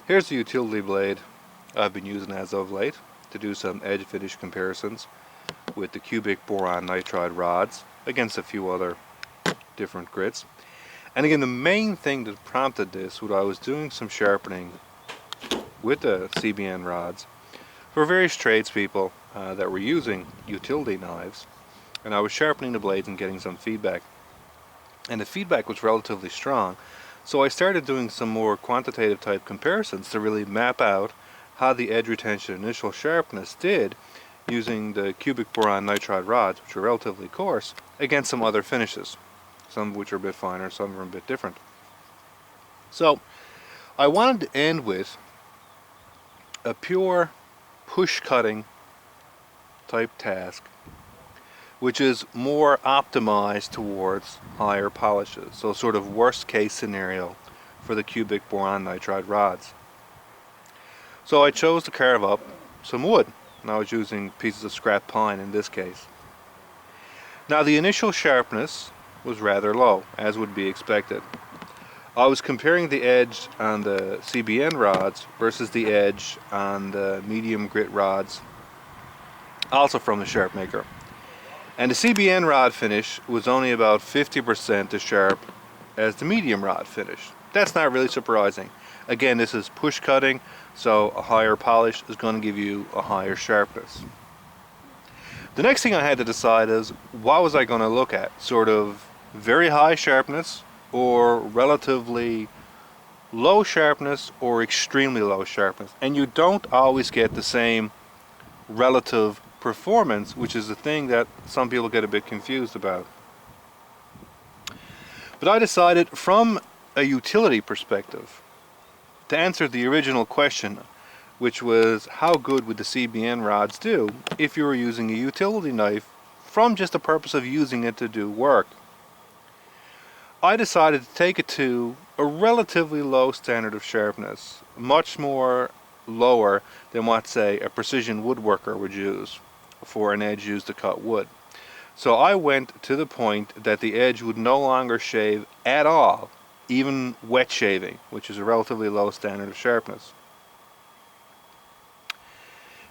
Here's the utility blade I've been using as of late to do some edge finish comparisons with the cubic boron nitride rods against a few other different grits. And again, the main thing that prompted this was I was doing some sharpening with the CBN rods for various tradespeople that were using utility knives, and I was sharpening the blades and getting some feedback. And the feedback was relatively strong, so I started doing some more quantitative type comparisons to really map out how the edge retention initial sharpness did using the cubic boron nitride rods, which are relatively coarse, against some other finishes, some of which are a bit finer, some of them are a bit different. So I wanted to end with a pure push cutting type task, which is more optimized towards higher polishes, so sort of worst case scenario for the cubic boron nitride rods. So I chose to carve up some wood, and I was using pieces of scrap pine in this case. Now the initial sharpness was rather low, as would be expected. I was comparing the edge on the CBN rods versus the edge on the medium grit rods, also from the Sharpmaker. And the CBN rod finish was only about 50% as sharp as the medium rod finish. That's not really surprising. Again, this is push cutting, so a higher polish is going to give you a higher sharpness. The next thing I had to decide is, what was I going to look at? Sort of very high sharpness, or relatively low sharpness, or extremely low sharpness. And you don't always get the same relative performance, which is the thing that some people get a bit confused about. But I decided, from a utility perspective, to answer the original question, which was how good would the CBN rods do if you were using a utility knife from just the purpose of using it to do work. I decided to take it to a relatively low standard of sharpness, much more lower than what, say, a precision woodworker would use for an edge used to cut wood. So I went to the point that the edge would no longer shave at all, even wet shaving, which is a relatively low standard of sharpness.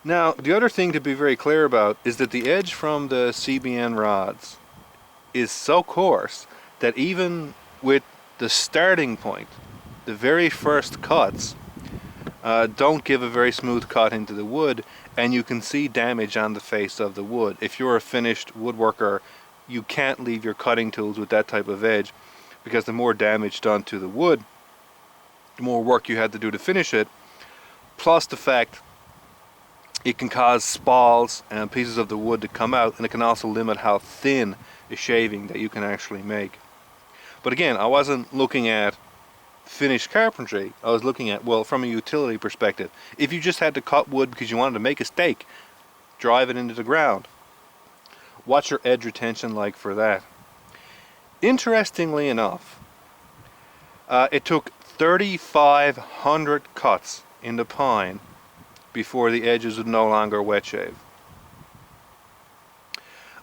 Now, the other thing to be very clear about is that the edge from the CBN rods is so coarse that even with the starting point, the very first cuts don't give a very smooth cut into the wood, and you can see damage on the face of the wood. If you're a finished woodworker, you can't leave your cutting tools with that type of edge, because the more damage done to the wood, the more work you had to do to finish it, plus the fact it can cause spalls and pieces of the wood to come out, and it can also limit how thin a shaving that you can actually make. But again, I wasn't looking at finished carpentry. I was looking at, well, from a utility perspective. If you just had to cut wood because you wanted to make a stake, drive it into the ground, what's your edge retention like for that? Interestingly enough, it took 3,500 cuts in the pine before the edges would no longer wet shave.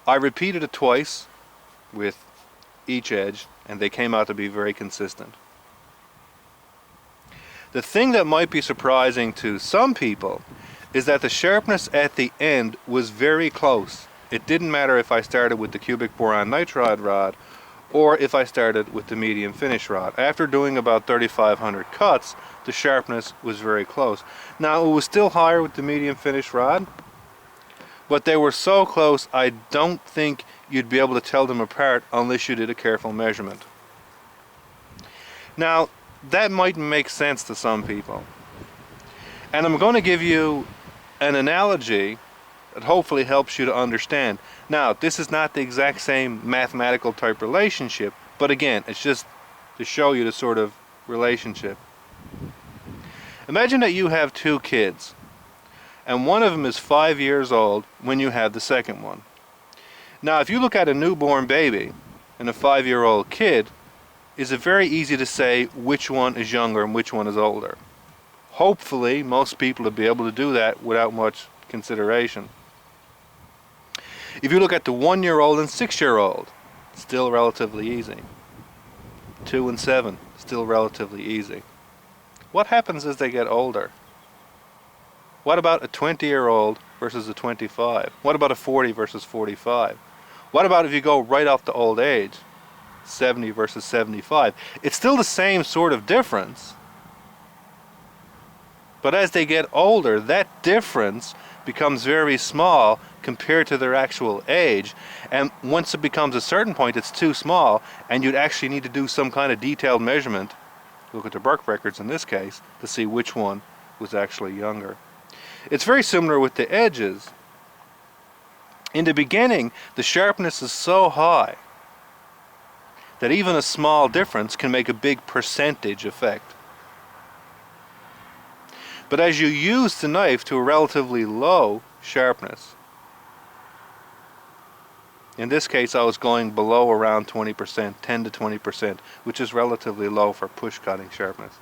I repeated it twice with each edge, and they came out to be very consistent. The thing that might be surprising to some people is that the sharpness at the end was very close. It didn't matter if I started with the cubic boron nitride rod or if I started with the medium finish rod. After doing about 3,500 cuts, the sharpness was very close. Now, it was still higher with the medium finish rod, but they were so close I don't think you'd be able to tell them apart unless you did a careful measurement. Now, that might make sense to some people, and I'm going to give you an analogy that hopefully helps you to understand. Now, this is not the exact same mathematical type relationship, but again, it's just to show you the sort of relationship. Imagine that you have two kids, and one of them is 5 years old when you have the second one. Now, if you look at a newborn baby and a 5-year-old kid, is it very easy to say which one is younger and which one is older? Hopefully, most people will be able to do that without much consideration. If you look at the 1-year-old and 6-year-old, still relatively easy. 2 and 7, still relatively easy. What happens as they get older? What about a 20-year-old versus a 25? What about a 40 versus 45? What about if you go right up to old age? 70 versus 75. It's still the same sort of difference, but as they get older, that difference becomes very small compared to their actual age, and once it becomes a certain point, it's too small, and you'd actually need to do some kind of detailed measurement, look at the birth records in this case, to see which one was actually younger. It's very similar with the edges. In the beginning, the sharpness is so high that even a small difference can make a big percentage effect. But as you use the knife to a relatively low sharpness, in this case I was going below around 20%, 10 to 20%, which is relatively low for push cutting sharpness.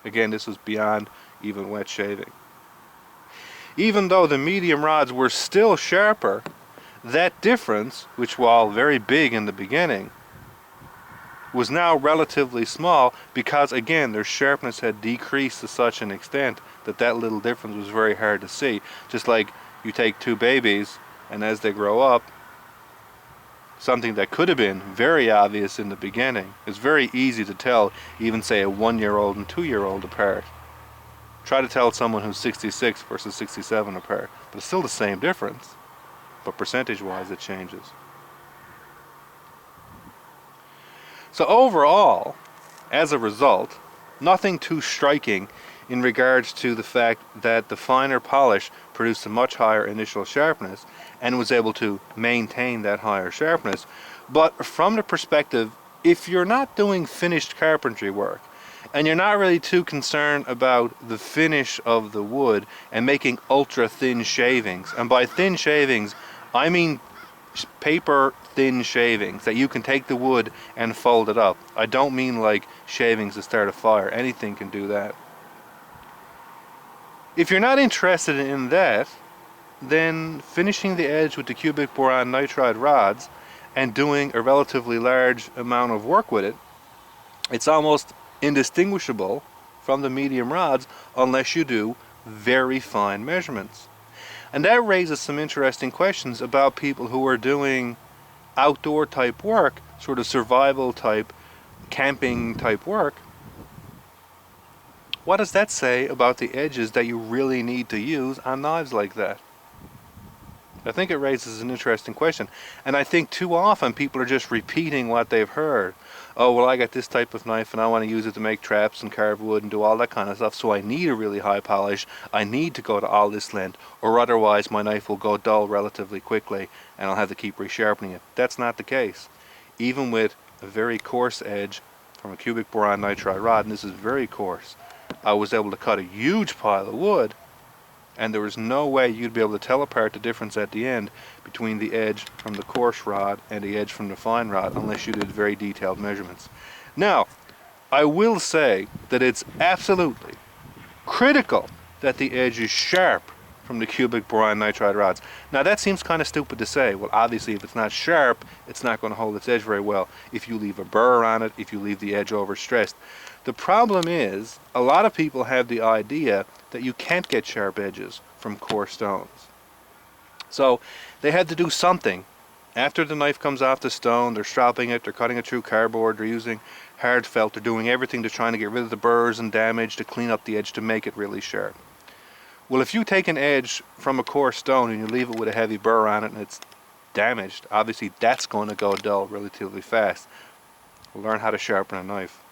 Again, this was beyond even wet shaving. Even though the medium rods were still sharper, that difference, which while very big in the beginning, was now relatively small because, again, their sharpness had decreased to such an extent that that little difference was very hard to see. Just like you take two babies, and as they grow up, something that could have been very obvious in the beginning is very easy to tell, even say a 1-year-old and 2-year-old apart. Try to tell someone who's 66 versus 67 apart, but it's still the same difference, but percentage-wise it changes. So overall, as a result, nothing too striking in regards to the fact that the finer polish produced a much higher initial sharpness and was able to maintain that higher sharpness. But from the perspective, if you're not doing finished carpentry work and you're not really too concerned about the finish of the wood and making ultra thin shavings, and by thin shavings I mean paper thin shavings that you can take the wood and fold it up. I don't mean like shavings to start a fire. Anything can do that. If you're not interested in that, then finishing the edge with the cubic boron nitride rods and doing a relatively large amount of work with it, it's almost indistinguishable from the medium rods unless you do very fine measurements. And that raises some interesting questions about people who are doing outdoor type work, sort of survival type, camping type work. What does that say about the edges that you really need to use on knives like that? I think it raises an interesting question, and I think too often people are just repeating what they've heard. Oh, well, I got this type of knife and I want to use it to make traps and carve wood and do all that kind of stuff, so I need a really high polish, I need to go to all this length, or otherwise my knife will go dull relatively quickly and I'll have to keep resharpening it. That's not the case. Even with a very coarse edge from a cubic boron nitride rod, and this is very coarse, I was able to cut a huge pile of wood, and there was no way you'd be able to tell apart the difference at the end between the edge from the coarse rod and the edge from the fine rod unless you did very detailed measurements. Now, I will say that it's absolutely critical that the edge is sharp from the cubic boron nitride rods. Now that seems kind of stupid to say. Well, obviously if it's not sharp, it's not going to hold its edge very well. If you leave a burr on it, if you leave the edge overstressed. The problem is, a lot of people have the idea that you can't get sharp edges from coarse stones. So they had to do something. After the knife comes off the stone, they're stropping it, they're cutting it through cardboard, they're using hard felt, they're doing everything to trying to get rid of the burrs and damage, to clean up the edge, to make it really sharp. Well, if you take an edge from a coarse stone and you leave it with a heavy burr on it and it's damaged, obviously that's going to go dull relatively fast. Learn how to sharpen a knife.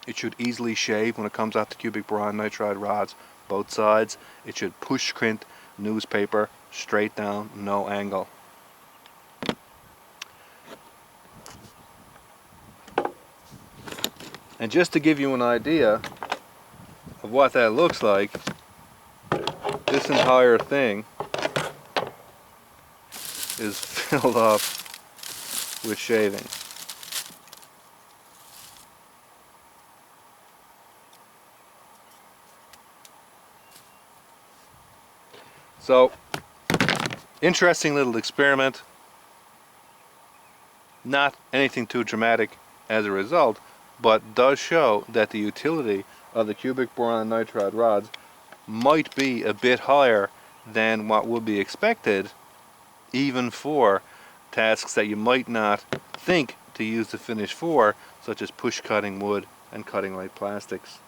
It should easily shave when it comes out the cubic boron nitride rods, both sides. It should push print newspaper straight down, no angle. And just to give you an idea of what that looks like, this entire thing is filled up with shaving. So, interesting little experiment. Not anything too dramatic as a result, but does show that the utility of the cubic boron and nitride rods might be a bit higher than what would be expected, even for tasks that you might not think to use the finish for, such as push cutting wood and cutting light plastics.